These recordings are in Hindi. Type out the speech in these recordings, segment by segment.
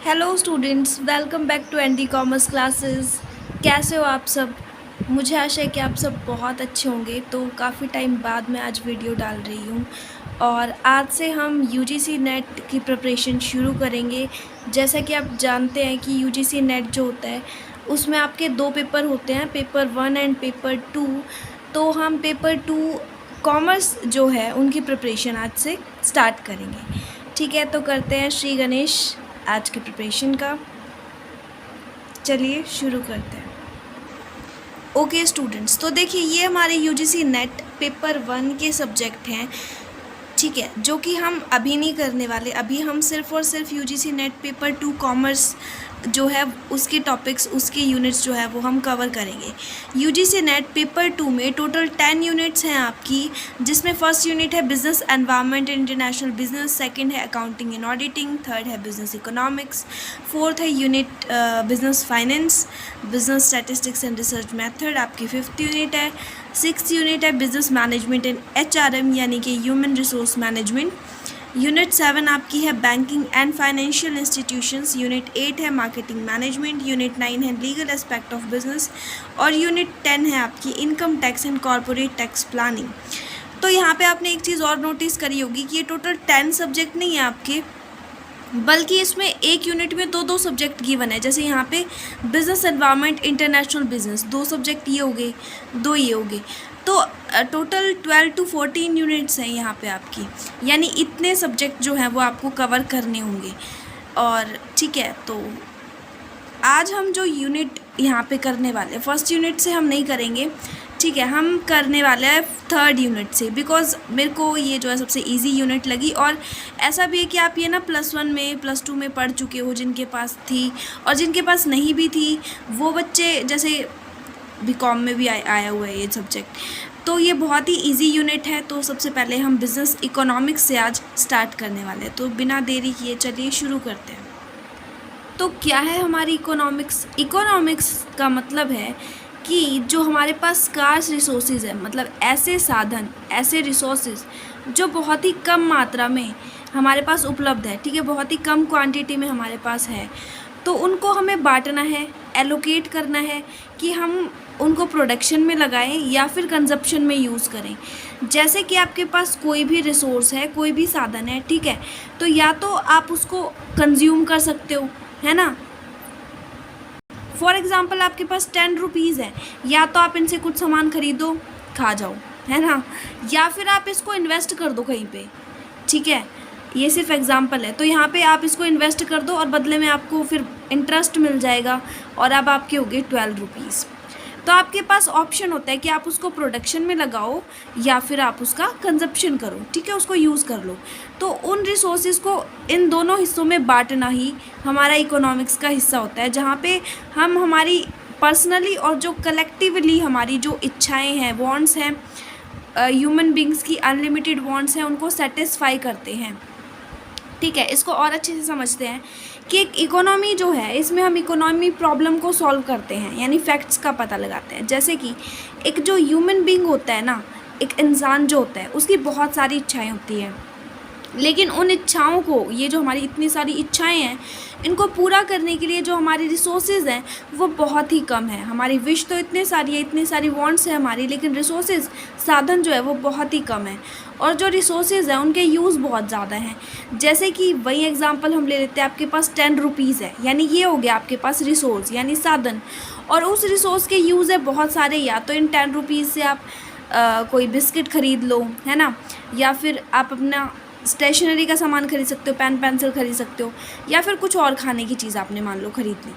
Hello students, welcome back to ND commerce classes. कैसे हो आप सब? मुझे आशा है कि आप सब बहुत अच्छे होंगे। तो काफ़ी टाइम बाद मैं आज वीडियो डाल रही हूँ और आज से हम यूजीसी नेट की प्रिपरेशन शुरू करेंगे। जैसा कि आप जानते हैं कि यूजीसी नेट जो होता है उसमें आपके 2 पेपर होते हैं, पेपर 1 एंड पेपर 2। तो हम पेपर 2 कॉमर्स जो है उनकी प्रिपरेशन आज से स्टार्ट करेंगे। ठीक है, तो करते हैं श्री गणेश आज के प्रिपरेशन का। चलिए शुरू करते हैं। ओके स्टूडेंट्स, तो देखिए ये हमारे यूजीसी नेट पेपर 1 के सब्जेक्ट हैं, ठीक है, जो कि हम अभी नहीं करने वाले। अभी हम सिर्फ और सिर्फ यूजीसी नेट पेपर 2 कॉमर्स जो है उसके टॉपिक्स, उसके यूनिट्स जो है वो हम कवर करेंगे। यूजीसी नेट पेपर 2 में टोटल 10 यूनिट्स हैं आपकी, जिसमें फर्स्ट यूनिट है business environment international business, second है अकाउंटिंग एंड ऑडिटिंग, थर्ड है बिजनेस इकोनॉमिक्स, फोर्थ है unit business finance, business statistics and research method आपकी फिफ्थ यूनिट है, सिक्स यूनिट है बिजनेस मैनेजमेंट एंड एचआरएम यानी कि ह्यूमन रिसोर्स मैनेजमेंट, यूनिट 7 आपकी है banking and financial institutions, unit 8 है मार्केटिंग मैनेजमेंट, यूनिट 9 है लीगल एस्पेक्ट ऑफ बिजनेस और यूनिट 10 है आपकी income tax and corporate tax planning. तो यहाँ पे आपने एक चीज़ और नोटिस करी होगी कि ये टोटल 10 सब्जेक्ट नहीं है आपके, बल्कि इसमें एक यूनिट में दो सब्जेक्ट गिवन है। जैसे यहाँ पे business environment international business, 2 subject ये हो गए, 2 ये हो गए। तो टोटल 12 to 14 यूनिट्स हैं यहाँ पे आपकी, यानी इतने सब्जेक्ट जो हैं वो आपको कवर करने होंगे। और ठीक है, तो आज हम जो यूनिट यहाँ पे करने वाले हैं, फर्स्ट यूनिट से हम नहीं करेंगे, ठीक है, हम करने वाले हैं थर्ड यूनिट से, बिकॉज़ मेरे को ये जो है सबसे इजी यूनिट लगी। और ऐसा भी है कि आप ये ना +1 में +2 में पढ़ चुके हो, जिनके पास थी, और जिनके पास नहीं भी थी वो बच्चे, जैसे बीकॉम में भी आया हुआ है ये सब्जेक्ट, तो ये बहुत ही इजी यूनिट है। तो सबसे पहले हम बिज़नेस इकोनॉमिक्स से आज स्टार्ट करने वाले हैं, तो बिना देरी किए चलिए शुरू करते हैं। तो क्या है हमारी इकोनॉमिक्स? इकोनॉमिक्स का मतलब है कि जो हमारे पास स्कार्स रिसोर्सेज है, मतलब ऐसे साधन, ऐसे रिसोर्सेज जो बहुत ही कम मात्रा में हमारे पास उपलब्ध है, ठीक है, बहुत ही कम क्वांटिटी में हमारे पास है, तो उनको हमें बांटना है, एलोकेट करना है कि हम उनको प्रोडक्शन में लगाएं या फिर कंजप्शन में यूज़ करें। जैसे कि आपके पास कोई भी रिसोर्स है, कोई भी साधन है, ठीक है, तो या तो आप उसको कंज्यूम कर सकते हो, है ना। फॉर एग्ज़ाम्पल आपके पास 10 रुपीज़ है, या तो आप इनसे कुछ सामान खरीदो, खा जाओ, है ना, या फिर आप इसको इन्वेस्ट कर दो कहीं पे, ठीक है, ये सिर्फ एग्जांपल है। तो यहाँ पे आप इसको इन्वेस्ट कर दो और बदले में आपको फिर इंटरेस्ट मिल जाएगा, और अब आपके हो गए 12 रुपीज़। तो आपके पास ऑप्शन होता है कि आप उसको प्रोडक्शन में लगाओ या फिर आप उसका कंजप्शन करो, ठीक है, उसको यूज़ कर लो। तो उन रिसोर्सेज को इन दोनों हिस्सों में बांटना ही हमारा इकोनॉमिक्स का हिस्सा होता है, जहाँ पे हम हमारी पर्सनली और जो कलेक्टिवली हमारी जो इच्छाएं हैं, वांट्स हैं, ह्यूमन बींग्स की अनलिमिटेड वांट्स हैं, उनको सेटिस्फाई करते हैं, ठीक है। इसको और अच्छे से समझते हैं कि एक इकोनॉमी जो है, इसमें हम इकोनॉमी प्रॉब्लम को सॉल्व करते हैं, यानी फैक्ट्स का पता लगाते हैं। जैसे कि एक जो ह्यूमन बींग होता है ना, एक इंसान जो होता है, उसकी बहुत सारी इच्छाएं होती हैं, लेकिन उन इच्छाओं को, ये जो हमारी इतनी सारी इच्छाएं हैं, इनको पूरा करने के लिए जो हमारी रिसोर्सेज हैं वो बहुत ही कम है। हमारी विश तो इतने सारी है, इतनी सारी वांट्स है हमारी, लेकिन रिसोर्सेज, साधन जो है वो बहुत ही कम है, और जो रिसोर्सेज हैं उनके यूज़ बहुत ज़्यादा हैं। जैसे कि वही एग्जांपल हम ले लेते हैं, आपके पास 10 रुपीज़ है, यानी ये हो गया आपके पास रिसोर्स यानी साधन, और उस रिसोर्स के यूज़ है बहुत सारे। या तो इन 10 रुपीज़ से आप कोई बिस्किट ख़रीद लो, है ना, या फिर आप अपना स्टेशनरी का सामान खरीद सकते हो, पेन पेंसिल खरीद सकते हो, या फिर कुछ और खाने की चीज़ आपने मान लो खरीद ली।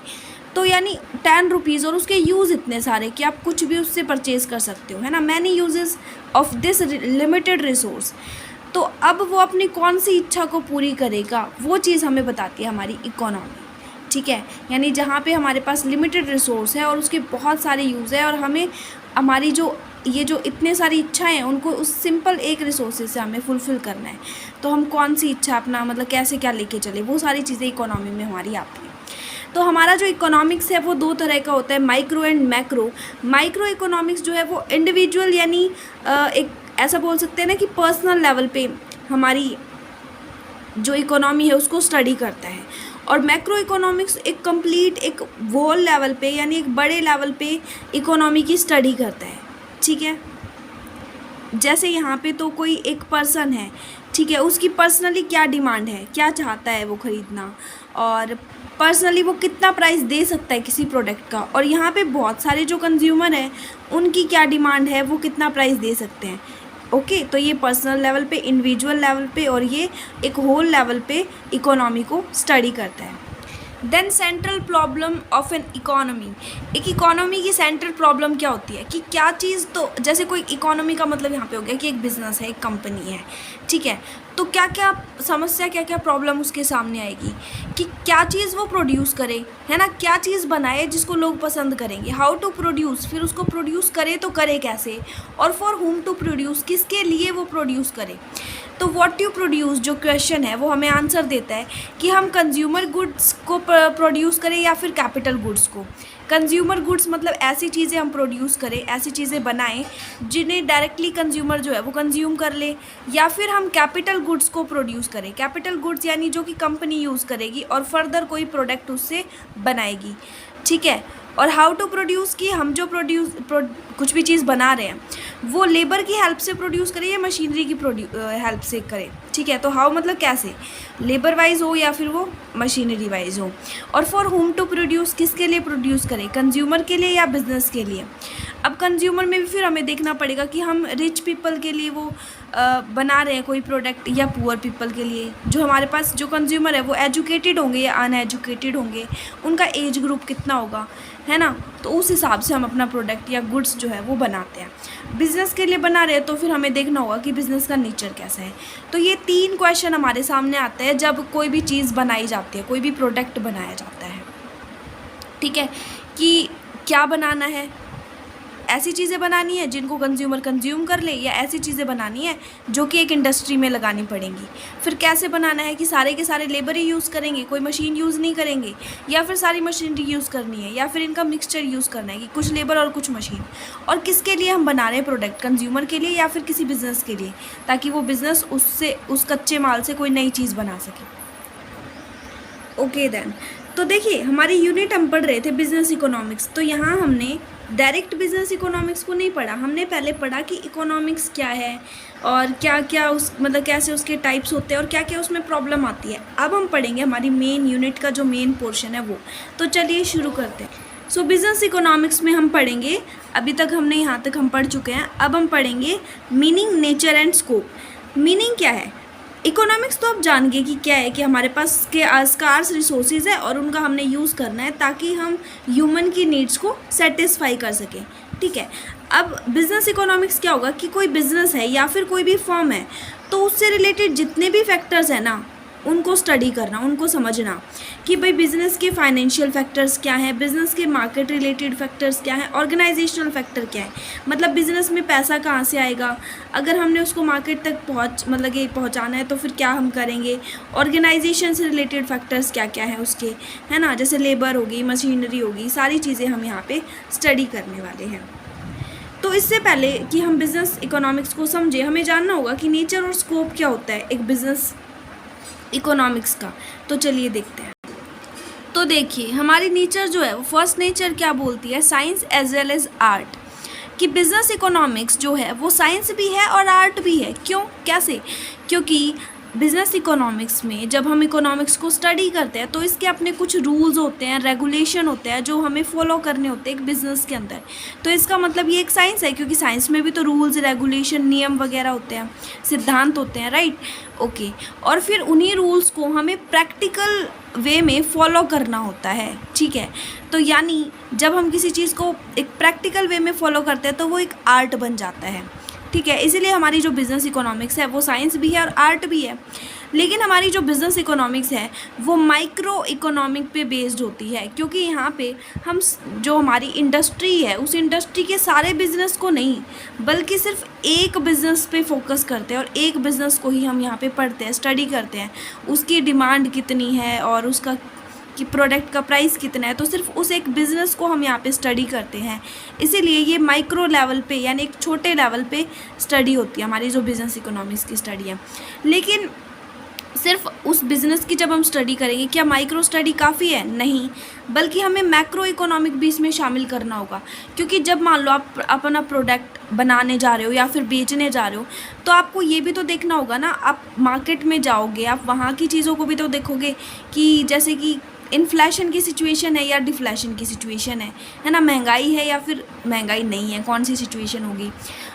तो यानी 10 रुपीज़ और उसके यूज़ इतने सारे कि आप कुछ भी उससे परचेज़ कर सकते हो, है ना, many uses of this limited resource. तो अब वो अपनी कौन सी इच्छा को पूरी करेगा, वो चीज़ हमें बताती है हमारी इकोनॉमी, ठीक है। यानी जहाँ पे हमारे पास लिमिटेड रिसोर्स है और उसके बहुत सारे यूज़ है, और हमें हमारी जो ये जो इतने सारी इच्छाएं हैं उनको उस सिंपल एक रिसोर्सेज से हमें फुलफ़िल करना है, तो हम कौन सी इच्छा अपना, मतलब कैसे क्या लेके चले, वो सारी चीज़ें इकोनॉमी में हमारी आती हैं। तो हमारा जो इकोनॉमिक्स है वो 2 तरह का होता है, micro and macro. Micro economics जो है वो इंडिविजुअल, यानी एक ऐसा बोल सकते हैं ना कि पर्सनल लेवल पे हमारी जो इकोनॉमी है उसको स्टडी करता है, और मैक्रो इकोनॉमिक्स एक कंप्लीट एक होल लेवल पे यानी एक बड़े लेवल पे इकोनॉमी की स्टडी करता है, ठीक है। जैसे यहाँ पे तो कोई एक पर्सन है, ठीक है, उसकी पर्सनली क्या डिमांड है, क्या चाहता है वो ख़रीदना, और पर्सनली वो कितना प्राइस दे सकता है किसी प्रोडक्ट का, और यहाँ पे बहुत सारे जो कंज्यूमर हैं उनकी क्या डिमांड है, वो कितना प्राइस दे सकते हैं। ओके, तो ये पर्सनल लेवल पे, इंडिविजुअल लेवल पे, और ये एक होल लेवल पे इकोनॉमी को स्टडी करता है। Then central problem of an economy, एक इकोनॉमी की सेंट्रल प्रॉब्लम क्या होती है कि क्या चीज़, तो जैसे कोई इकोनॉमी का मतलब यहाँ पे हो गया कि एक बिज़नेस है, एक कंपनी है, ठीक है, तो क्या क्या समस्या, क्या क्या प्रॉब्लम उसके सामने आएगी कि क्या चीज़ वो प्रोड्यूस करे, है ना, क्या चीज़ बनाए जिसको लोग पसंद करेंगे, हाउ टू प्रोड्यूस, फिर उसको प्रोड्यूस करे तो करे कैसे, और फॉर हुम टू प्रोड्यूस, किसके लिए वो प्रोड्यूस करे। तो व्हाट यू प्रोड्यूस जो क्वेश्चन है वो हमें आंसर देता है कि हम कंज्यूमर गुड्स को प्रोड्यूस करें या फिर कैपिटल गुड्स को। कंज्यूमर गुड्स मतलब ऐसी चीज़ें हम प्रोड्यूस करें, ऐसी चीज़ें बनाएं जिन्हें डायरेक्टली कंज्यूमर जो है वो कंज्यूम कर ले, या फिर हम कैपिटल गुड्स को प्रोड्यूस करें। कैपिटल गुड्स यानी जो कि कंपनी यूज़ करेगी और फर्दर कोई प्रोडक्ट उससे बनाएगी, ठीक है। और हाउ टू प्रोड्यूस की हम जो कुछ भी चीज़ बना रहे हैं वो लेबर की हेल्प से प्रोड्यूस करें या मशीनरी की हेल्प से करें, ठीक है। तो हाउ मतलब कैसे, लेबर वाइज हो या फिर वो मशीनरी वाइज हो। और फॉर होम टू प्रोड्यूस, किसके लिए प्रोड्यूस करें, कंज्यूमर के लिए या बिज़नेस के लिए। अब कंज्यूमर में भी फिर हमें देखना पड़ेगा कि हम रिच पीपल के लिए वो बना रहे हैं कोई प्रोडक्ट या पुअर पीपल के लिए। जो हमारे पास जो कंज्यूमर है वो एजुकेटेड होंगे या अनएजुकेटेड होंगे, उनका एज ग्रुप कितना होगा, है ना, तो उस हिसाब से हम अपना प्रोडक्ट या गुड्स जो है वो बनाते हैं। बिज़नेस के लिए बना रहे हैं तो फिर हमें देखना होगा कि बिज़नेस का नेचर कैसा है। तो ये 3 क्वेश्चन हमारे सामने आते हैं जब कोई भी चीज़ बनाई जाती है, कोई भी प्रोडक्ट बनाया जाता है, ठीक है, कि क्या बनाना है, ऐसी चीज़ें बनानी है जिनको कंज्यूमर कंज्यूम कर ले, या ऐसी चीज़ें बनानी है जो कि एक इंडस्ट्री में लगानी पड़ेंगी। फिर कैसे बनाना है कि सारे के सारे लेबर ही यूज़ करेंगे, कोई मशीन यूज़ नहीं करेंगे, या फिर सारी मशीनरी यूज़ करनी है, या फिर इनका मिक्सचर यूज़ करना है कि कुछ लेबर और कुछ मशीन। और किसके लिए हम बना रहे हैं प्रोडक्ट, कंज्यूमर के लिए या फिर किसी बिज़नेस के लिए, ताकि वो बिज़नेस उससे उस कच्चे माल से कोई नई चीज़ बना सके। ओके देन, तो देखिए हमारी यूनिट हम पढ़ रहे थे बिज़नेस इकोनॉमिक्स। तो यहाँ हमने डायरेक्ट बिजनेस इकोनॉमिक्स को नहीं पढ़ा, हमने पहले पढ़ा कि इकोनॉमिक्स क्या है और क्या क्या उस मतलब कैसे उसके टाइप्स होते हैं और क्या क्या उसमें प्रॉब्लम आती है। अब हम पढ़ेंगे हमारी मेन यूनिट का जो मेन पोर्शन है वो। तो चलिए शुरू करते हैं। सो बिज़नेस इकोनॉमिक्स में हम पढ़ेंगे, अभी तक हमने यहाँ तक हम पढ़ चुके हैं, अब हम पढ़ेंगे meaning, nature and scope. Meaning क्या है, इकोनॉमिक्स तो आप जान गए कि क्या है, कि हमारे पास के स्कार्स रिसोर्सेज है और उनका हमने यूज़ करना है ताकि हम ह्यूमन की नीड्स को सेटिस्फाई कर सकें, ठीक है। अब बिज़नेस इकोनॉमिक्स क्या होगा कि कोई बिज़नेस है या फिर कोई भी फर्म है तो उससे रिलेटेड जितने भी फैक्टर्स हैं ना उनको स्टडी करना, उनको समझना कि भाई बिज़नेस के फाइनेंशियल फैक्टर्स क्या हैं, बिज़नेस के मार्केट रिलेटेड फैक्टर्स क्या हैं, ऑर्गेनाइजेशनल फैक्टर क्या है, मतलब बिज़नेस में पैसा कहाँ से आएगा, अगर हमने उसको मार्केट तक पहुँचाना है तो फिर क्या हम करेंगे, ऑर्गेनाइजेशन से रिलेटेड फैक्टर्स क्या क्या हैं उसके, है ना, जैसे लेबर होगी, मशीनरी होगी, सारी चीज़ें हम यहाँ पर स्टडी करने वाले हैं। तो इससे पहले कि हम बिज़नेस इकोनॉमिक्स को समझे हमें जानना होगा कि नेचर और स्कोप क्या होता है एक बिज़नेस इकोनॉमिक्स का। तो चलिए देखते हैं। तो देखिए हमारी नेचर जो है वो फर्स्ट नेचर क्या बोलती है, science as well as art, कि बिज़नेस इकोनॉमिक्स जो है वो साइंस भी है और आर्ट भी है। क्यों, कैसे, क्योंकि बिज़नेस इकोनॉमिक्स में जब हम इकोनॉमिक्स को स्टडी करते हैं तो इसके अपने कुछ रूल्स होते हैं, रेगुलेशन होते हैं जो हमें फॉलो करने होते हैं एक बिज़नेस के अंदर। तो इसका मतलब ये एक साइंस है, क्योंकि साइंस में भी तो रूल्स, रेगुलेशन, नियम वगैरह होते हैं, सिद्धांत होते हैं, राइट, ओके। और फिर उन्हीं रूल्स को हमें प्रैक्टिकल वे में फॉलो करना होता है, ठीक है। तो यानी जब हम किसी चीज़ को एक प्रैक्टिकल वे में फॉलो करते हैं तो वो एक आर्ट बन जाता है, ठीक है। इसीलिए हमारी जो बिज़नेस इकोनॉमिक्स है वो साइंस भी है और आर्ट भी है। लेकिन हमारी जो बिज़नेस इकोनॉमिक्स है वो माइक्रो इकोनॉमिक पे बेस्ड होती है, क्योंकि यहाँ पे हम जो हमारी इंडस्ट्री है उस इंडस्ट्री के सारे बिज़नेस को नहीं बल्कि सिर्फ एक बिज़नेस पे फोकस करते हैं और एक बिज़नेस को ही हम यहाँ पे पढ़ते हैं, स्टडी करते हैं, उसकी डिमांड कितनी है और उसका कि प्रोडक्ट का प्राइस कितना है। तो सिर्फ उस एक बिज़नेस को हम यहाँ पे स्टडी करते हैं, इसीलिए ये माइक्रो लेवल पे यानी एक छोटे लेवल पे स्टडी होती है हमारी जो बिज़नेस इकोनॉमिक्स की स्टडी है। लेकिन सिर्फ उस बिज़नेस की जब हम स्टडी करेंगे, क्या माइक्रो स्टडी काफ़ी है? नहीं, बल्कि हमें मैक्रो इकोनॉमिक भी इसमें शामिल करना होगा। क्योंकि जब मान लो आप अपना प्रोडक्ट बनाने जा रहे हो या फिर बेचने जा रहे हो, तो आपको ये भी तो देखना होगा ना, आप मार्केट में जाओगे, आप वहाँ की चीज़ों को भी तो देखोगे कि जैसे कि इन्फ्लेशन की सिचुएशन है या डिफ्लेशन की सिचुएशन है ना, महंगाई है या फिर महंगाई नहीं है, कौन सी सिचुएशन होगी।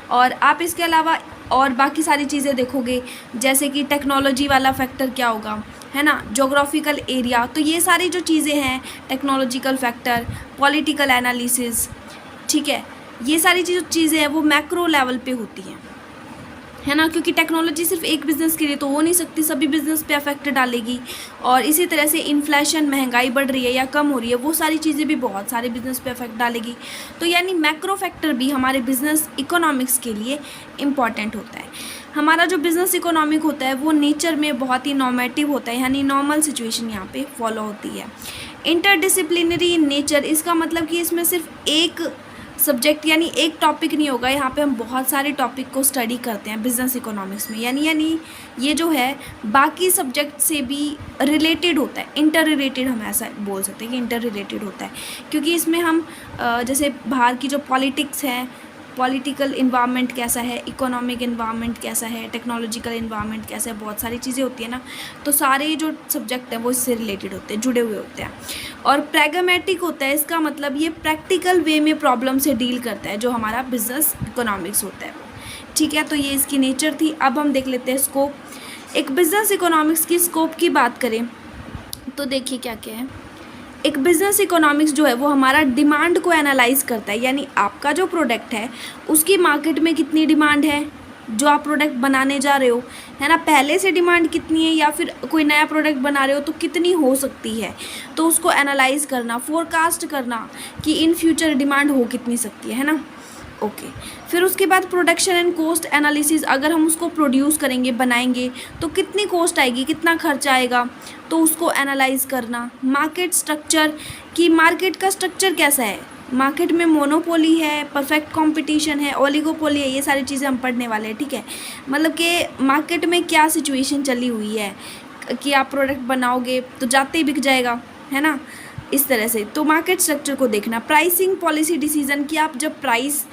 और आप इसके अलावा और बाकी सारी चीज़ें देखोगे, जैसे कि टेक्नोलॉजी वाला फैक्टर क्या होगा, है ना, जोग्राफिकल एरिया। तो ये सारी जो चीज़ें हैं, टेक्नोलॉजिकल फैक्टर, पॉलिटिकल एनालिसिस, ठीक है, ये सारी चीज़ें हैं वो मैक्रो लेवल पे होती हैं, है ना, क्योंकि टेक्नोलॉजी सिर्फ एक बिज़नेस के लिए तो हो नहीं सकती, सभी बिज़नेस पे अफेक्ट डालेगी। और इसी तरह से इन्फ्लेशन, महंगाई बढ़ रही है या कम हो रही है, वो सारी चीज़ें भी बहुत सारे बिज़नेस पे अफेक्ट डालेगी। तो यानी मैक्रो फैक्टर भी हमारे बिज़नेस इकोनॉमिक्स के लिए इम्पॉर्टेंट होता है। हमारा जो बिज़नेस इकोनॉमिक होता है वो नेचर में बहुत ही नॉर्मेटिव होता है, यानी नॉर्मल सिचुएशन यहाँ पे फॉलो होती है। इंटरडिसिप्लिनरी इन नेचर, इसका मतलब कि इसमें सिर्फ एक सब्जेक्ट यानी एक टॉपिक नहीं होगा, यहाँ पे हम बहुत सारे टॉपिक को स्टडी करते हैं बिज़नेस इकोनॉमिक्स में। यानी ये जो है बाकी सब्जेक्ट से भी रिलेटेड होता है, इंटर रिलेटेड, हम ऐसा बोल सकते हैं कि इंटर रिलेटेड होता है। क्योंकि इसमें हम जैसे बाहर की जो पॉलिटिक्स है, पॉलिटिकल इन्वायरमेंट कैसा है, इकोनॉमिक इन्वायरमेंट कैसा है, टेक्नोलॉजिकल इन्वायरमेंट कैसा है, बहुत सारी चीज़ें होती है ना, तो सारे जो सब्जेक्ट हैं वो इससे रिलेटेड होते हैं, जुड़े हुए होते हैं। और प्रैग्मेटिक होता है, इसका मतलब ये प्रैक्टिकल वे में प्रॉब्लम से डील करता है, जो हमारा बिजनेस इकोनॉमिक्स होता है, ठीक है। तो ये इसकी नेचर थी। अब हम देख लेते हैं स्कोप। एक बिजनेस इकोनॉमिक्स की स्कोप की बात करें तो देखिए क्या क्या है। एक बिज़नेस इकोनॉमिक्स जो है वो हमारा डिमांड को एनालाइज करता है, यानी आपका जो प्रोडक्ट है उसकी मार्केट में कितनी डिमांड है, जो आप प्रोडक्ट बनाने जा रहे हो, है ना, पहले से डिमांड कितनी है या फिर कोई नया प्रोडक्ट बना रहे हो तो कितनी हो सकती है, तो उसको एनालाइज करना, फोरकास्ट करना कि इन फ्यूचर डिमांड हो कितनी सकती है ना। ओके, फिर उसके बाद प्रोडक्शन एंड कॉस्ट एनालिसिस, अगर हम उसको प्रोड्यूस करेंगे, बनाएंगे तो कितनी कॉस्ट आएगी, कितना खर्चा आएगा, तो उसको एनालाइज करना। मार्केट स्ट्रक्चर, कि मार्केट का स्ट्रक्चर कैसा है, मार्केट में मोनोपोली है, परफेक्ट कंपटीशन है, ओलिगोपोली है, ये सारी चीज़ें हम पढ़ने वाले हैं, ठीक है। मतलब कि मार्केट में क्या सिचुएशन चली हुई है कि आप प्रोडक्ट बनाओगे तो जाते ही बिक जाएगा, है ना, इस तरह से। तो मार्केट स्ट्रक्चर को देखना। प्राइसिंग पॉलिसी डिसीजन, कि आप जब प्राइस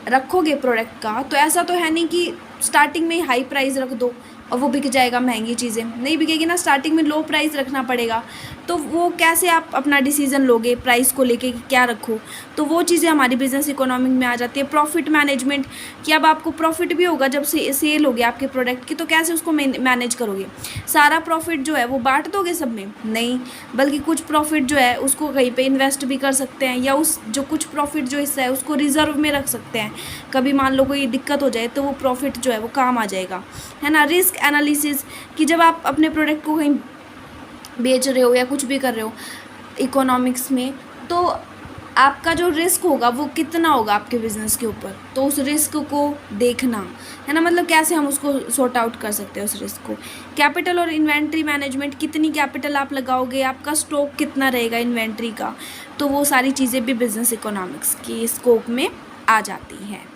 रखोगे प्रोडक्ट का तो ऐसा तो है नहीं कि स्टार्टिंग में ही हाई प्राइस रख दो और वो बिक जाएगा, महंगी चीज़ें नहीं बिकेगी ना, स्टार्टिंग में लो प्राइस रखना पड़ेगा। तो वो कैसे आप अपना डिसीज़न लोगे प्राइस को लेके कि क्या रखो, तो वो चीज़ें हमारी बिजनेस इकोनॉमिक में आ जाती है। प्रॉफिट मैनेजमेंट, कि अब आपको प्रॉफिट भी होगा जब सेल हो गया आपके प्रोडक्ट की, तो कैसे उसको मैनेज करोगे, सारा प्रॉफिट जो है वो बांट दोगे सब में, नहीं, बल्कि कुछ प्रॉफिट जो है उसको कहीं पे इन्वेस्ट भी कर सकते हैं, या उस जो कुछ प्रॉफिट जो हिस्सा है उसको रिजर्व में रख सकते हैं, कभी मान लो कोई दिक्कत हो जाए तो वो प्रॉफिट जो है वो काम आ जाएगा, है ना। रिस्क एनालिसिस, कि जब आप अपने प्रोडक्ट को कहीं बेच रहे हो या कुछ भी कर रहे हो इकोनॉमिक्स में, तो आपका जो रिस्क होगा वो कितना होगा आपके बिज़नेस के ऊपर, तो उस रिस्क को देखना, है ना, मतलब कैसे हम उसको सॉर्ट आउट कर सकते हैं उस रिस्क को। कैपिटल और इन्वेंट्री मैनेजमेंट, कितनी कैपिटल आप लगाओगे, आपका स्टॉक कितना रहेगा इन्वेंट्री का, तो वो सारी चीज़ें भी बिज़नेस इकोनॉमिक्स की स्कोप में आ जाती हैं।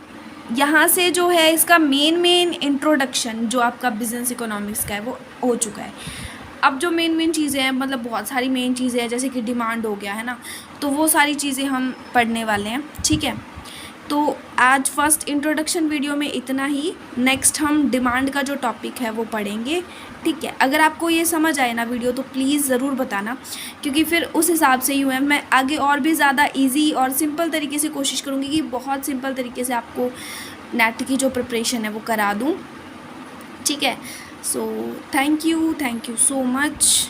यहाँ से जो है इसका मेन इंट्रोडक्शन जो आपका बिज़नेस इकोनॉमिक्स का है वो हो चुका है। अब जो मेन चीज़ें हैं, मतलब बहुत सारी मेन चीज़ें हैं, जैसे कि डिमांड हो गया, है ना, तो वो सारी चीज़ें हम पढ़ने वाले हैं, ठीक है। तो आज फर्स्ट इंट्रोडक्शन वीडियो में इतना ही। नेक्स्ट हम डिमांड का जो टॉपिक है वो पढ़ेंगे, ठीक है। अगर आपको ये समझ आए ना वीडियो तो प्लीज़ ज़रूर बताना, क्योंकि फिर उस हिसाब से ही मैं आगे और भी ज़्यादा ईजी और सिंपल तरीके से कोशिश करूँगी कि बहुत सिंपल तरीके से आपको नेट की जो प्रिपरेशन है वो करा दूँ, ठीक है। So thank you so much.